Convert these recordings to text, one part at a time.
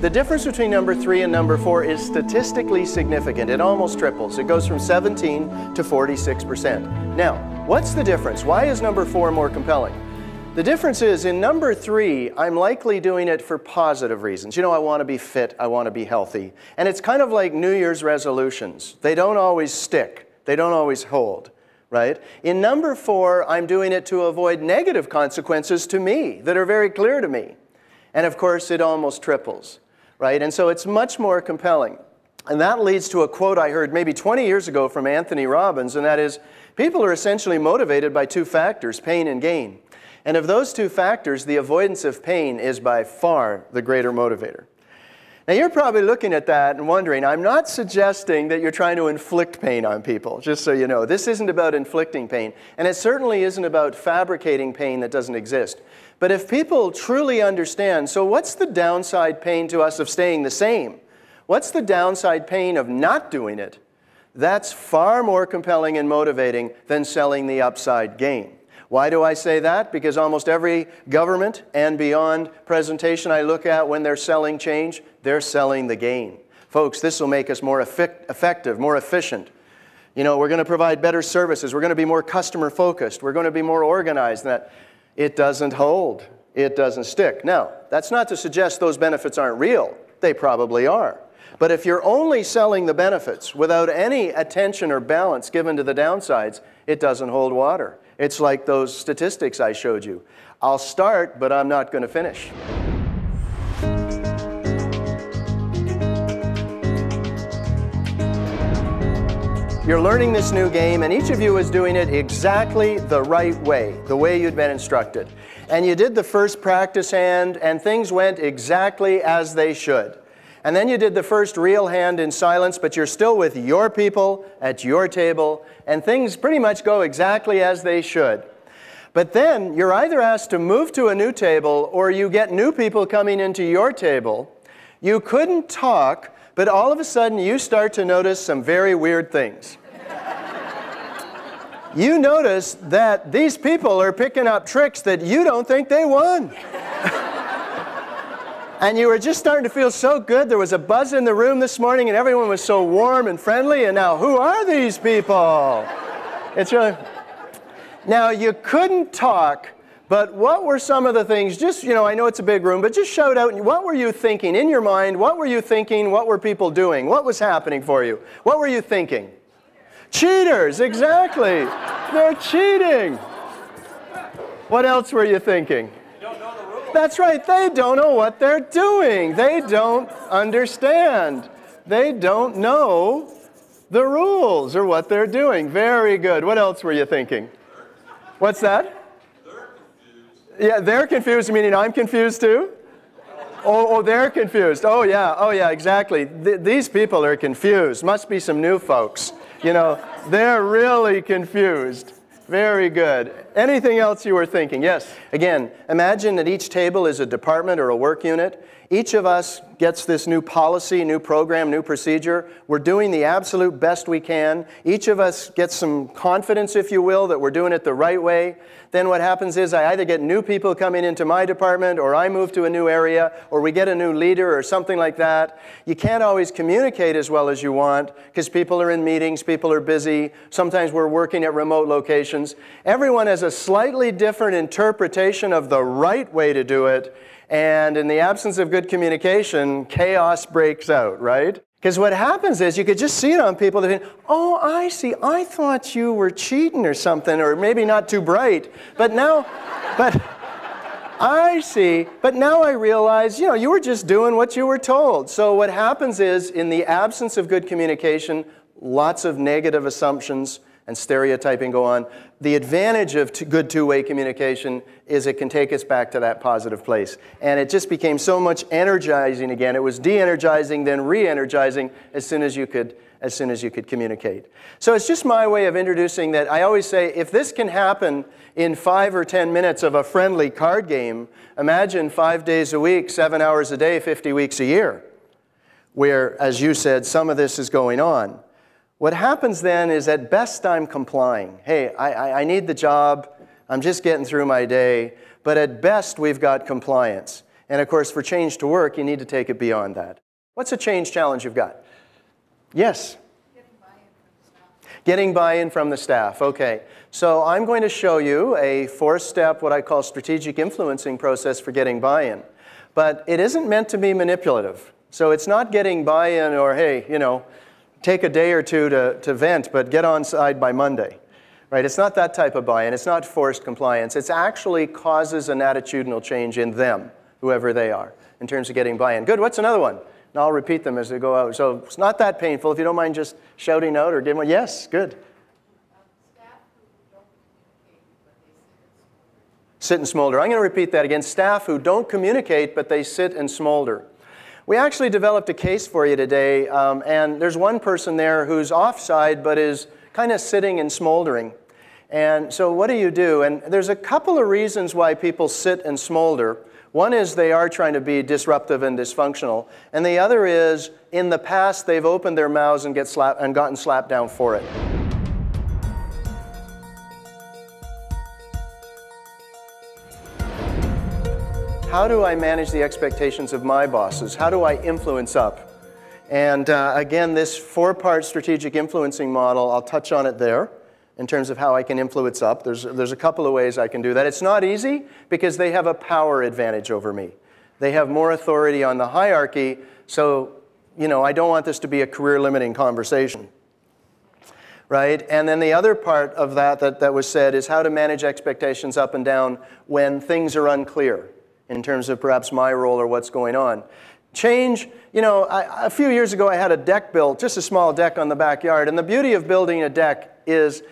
The difference between number 3 and number 4 is statistically significant. It almost triples. It goes from 17 to 46%. Now, what's the difference? Why is number 4 more compelling? The difference is in number 3, I'm likely doing it for positive reasons. You know, I want to be fit, I want to be healthy. And it's kind of like New Year's resolutions. They don't always stick. They don't always hold, right? In number 4, I'm doing it to avoid negative consequences to me that are very clear to me. And of course, it almost triples, right? And so it's much more compelling. And that leads to a quote I heard maybe 20 years ago from Anthony Robbins, and that is, people are essentially motivated by 2 factors, pain and gain. And of those 2 factors, the avoidance of pain is by far the greater motivator. Now, you're probably looking at that and wondering, I'm not suggesting that you're trying to inflict pain on people, just so you know. This isn't about inflicting pain, and it certainly isn't about fabricating pain that doesn't exist. But if people truly understand, so what's the downside pain to us of staying the same? What's the downside pain of not doing it? That's far more compelling and motivating than selling the upside gain. Why do I say that? Because almost every government and beyond presentation I look at when they're selling change, they're selling the gain. Folks, this will make us more effective, more efficient. You know, we're going to provide better services. We're going to be more customer focused. We're going to be more organized. That it doesn't hold. It doesn't stick. Now, that's not to suggest those benefits aren't real. They probably are. But if you're only selling the benefits without any attention or balance given to the downsides, it doesn't hold water. It's like those statistics I showed you. I'll start, but I'm not going to finish. You're learning this new game, and each of you is doing it exactly the right way, the way you'd been instructed. And you did the first practice hand, and things went exactly as they should. And then you did the first real hand in silence, but you're still with your people at your table, and things pretty much go exactly as they should. But then you're either asked to move to a new table, or you get new people coming into your table. You couldn't talk, but all of a sudden you start to notice some very weird things. You notice that these people are picking up tricks that you don't think they won. And you were just starting to feel so good. There was a buzz in the room this morning, and everyone was so warm and friendly. And now, who are these people? It's really... Now, you couldn't talk, but what were some of the things? Just, you know, I know it's a big room, but just shout out, what were you thinking? In your mind, what were you thinking? What were people doing? What was happening for you? What were you thinking? Cheaters, exactly. They're cheating. What else were you thinking? That's right, they don't know what they're doing. They don't understand. They don't know the rules or what they're doing. Very good. What else were you thinking? What's that? They're confused. Yeah, they're confused, meaning I'm confused too? Oh, they're confused. Oh, yeah, exactly. These people are confused. Must be some new folks. You know, they're really confused. Very good. Anything else you were thinking? Yes. Again, imagine that each table is a department or a work unit. Each of us gets this new policy, new program, new procedure. We're doing the absolute best we can. Each of us gets some confidence, if you will, that we're doing it the right way. Then what happens is I either get new people coming into my department, or I move to a new area, or we get a new leader or something like that. You can't always communicate as well as you want because people are in meetings, people are busy. Sometimes we're working at remote locations. Everyone has a slightly different interpretation of the right way to do it. And in the absence of good communication, chaos breaks out, right? Because what happens is you could just see it on people that think, oh, I see, I thought you were cheating or something, or maybe not too bright. But now, I see, but now I realize, you know, you were just doing what you were told. So what happens is, in the absence of good communication, lots of negative assumptions and stereotyping go on. The advantage of good two-way communication is it can take us back to that positive place. And it just became so much energizing again. It was de-energizing, then re-energizing as soon as you could communicate. So it's just my way of introducing that. I always say, if this can happen in 5 or 10 minutes of a friendly card game, imagine 5 days a week, 7 hours a day, 50 weeks a year, where, as you said, some of this is going on. What happens then is, at best, I'm complying. Hey, I need the job. I'm just getting through my day. But at best, we've got compliance. And of course, for change to work, you need to take it beyond that. What's a change challenge you've got? Yes? Getting buy-in from the staff. Okay. So I'm going to show you a 4-step, what I call strategic influencing process for getting buy-in. But it isn't meant to be manipulative. So it's not getting buy-in or, hey, you know, take a day or two to vent, but get on side by Monday. Right? It's not that type of buy-in. It's not forced compliance. It actually causes an attitudinal change in them, whoever they are, in terms of getting buy-in. Good. What's another one? And I'll repeat them as they go out. So it's not that painful. If you don't mind just shouting out or giving one. Yes, good. Sit and smolder. I'm going to repeat that again. Staff who don't communicate, but they sit and smolder. We actually developed a case for you today, and there's one person there who's offside, but is kind of sitting and smoldering. And so what do? And there's a couple of reasons why people sit and smolder. One is they are trying to be disruptive and dysfunctional. And the other is, in the past, they've opened their mouths and gotten slapped down for it. How do I manage the expectations of my bosses? How do I influence up? And again, this 4-part strategic influencing model, I'll touch on it there in terms of how I can influence up. There's a couple of ways I can do that. It's not easy because they have a power advantage over me. They have more authority on the hierarchy, so you know, I don't want this to be a career-limiting conversation. Right? And then the other part of that was said is how to manage expectations up and down when things are unclear in terms of perhaps my role or what's going on. Change, you know, a few years ago I had a deck built, just a small deck on the backyard, and the beauty of building a deck is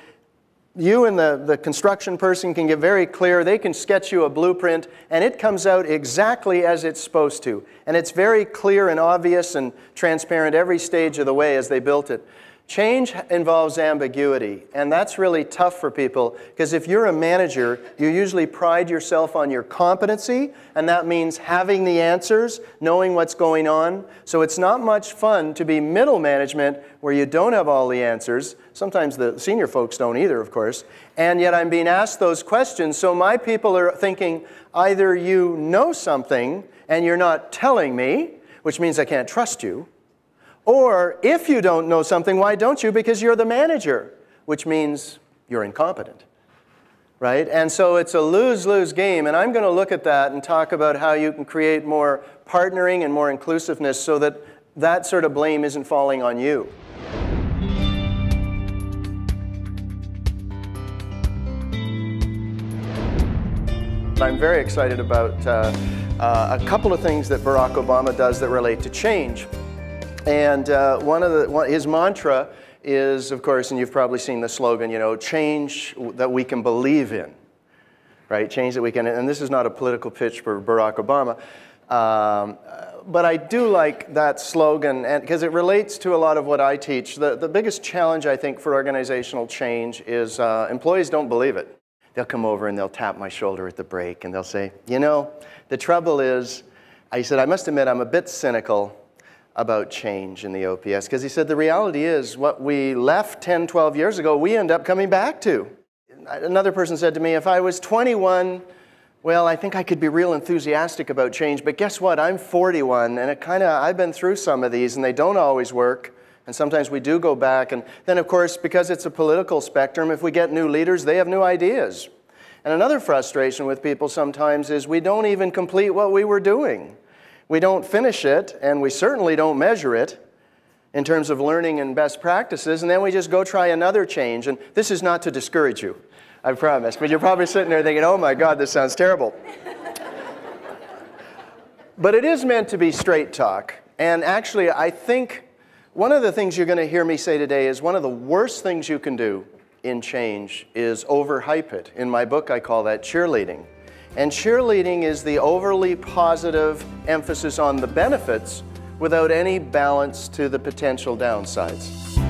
you and the construction person can get very clear, they can sketch you a blueprint, and it comes out exactly as it's supposed to. And it's very clear and obvious and transparent every stage of the way as they built it. Change involves ambiguity, and that's really tough for people because if you're a manager, you usually pride yourself on your competency, and that means having the answers, knowing what's going on. So it's not much fun to be middle management where you don't have all the answers. Sometimes the senior folks don't either, of course, and yet I'm being asked those questions. So my people are thinking either you know something and you're not telling me, which means I can't trust you, or if you don't know something, why don't you? Because you're the manager, which means you're incompetent, right? And so it's a lose-lose game, and I'm going to look at that and talk about how you can create more partnering and more inclusiveness so that that sort of blame isn't falling on you. I'm very excited about a couple of things that Barack Obama does that relate to change. And his mantra is, of course, and you've probably seen the slogan, you know, change that we can believe in, right? Change that we can, and this is not a political pitch for Barack Obama, but I do like that slogan because it relates to a lot of what I teach. The biggest challenge, I think, for organizational change is employees don't believe it. They'll come over and they'll tap my shoulder at the break and they'll say, you know, the trouble is, I said, I must admit I'm a bit cynical about change in the OPS, because he said the reality is what we left 10, 12 years ago, we end up coming back to. Another person said to me, if I was 21, well, I think I could be real enthusiastic about change, but guess what? I'm 41, and I've been through some of these, and they don't always work, and sometimes we do go back. And then, of course, because it's a political spectrum, if we get new leaders, they have new ideas. And another frustration with people sometimes is we don't even complete what we were doing. We don't finish it, and we certainly don't measure it in terms of learning and best practices, and then we just go try another change. And this is not to discourage you, I promise, but you're probably sitting there thinking, oh my God, this sounds terrible. But it is meant to be straight talk. And actually, I think one of the things you're going to hear me say today is one of the worst things you can do in change is overhype it. In my book, I call that cheerleading. And cheerleading is the overly positive emphasis on the benefits without any balance to the potential downsides.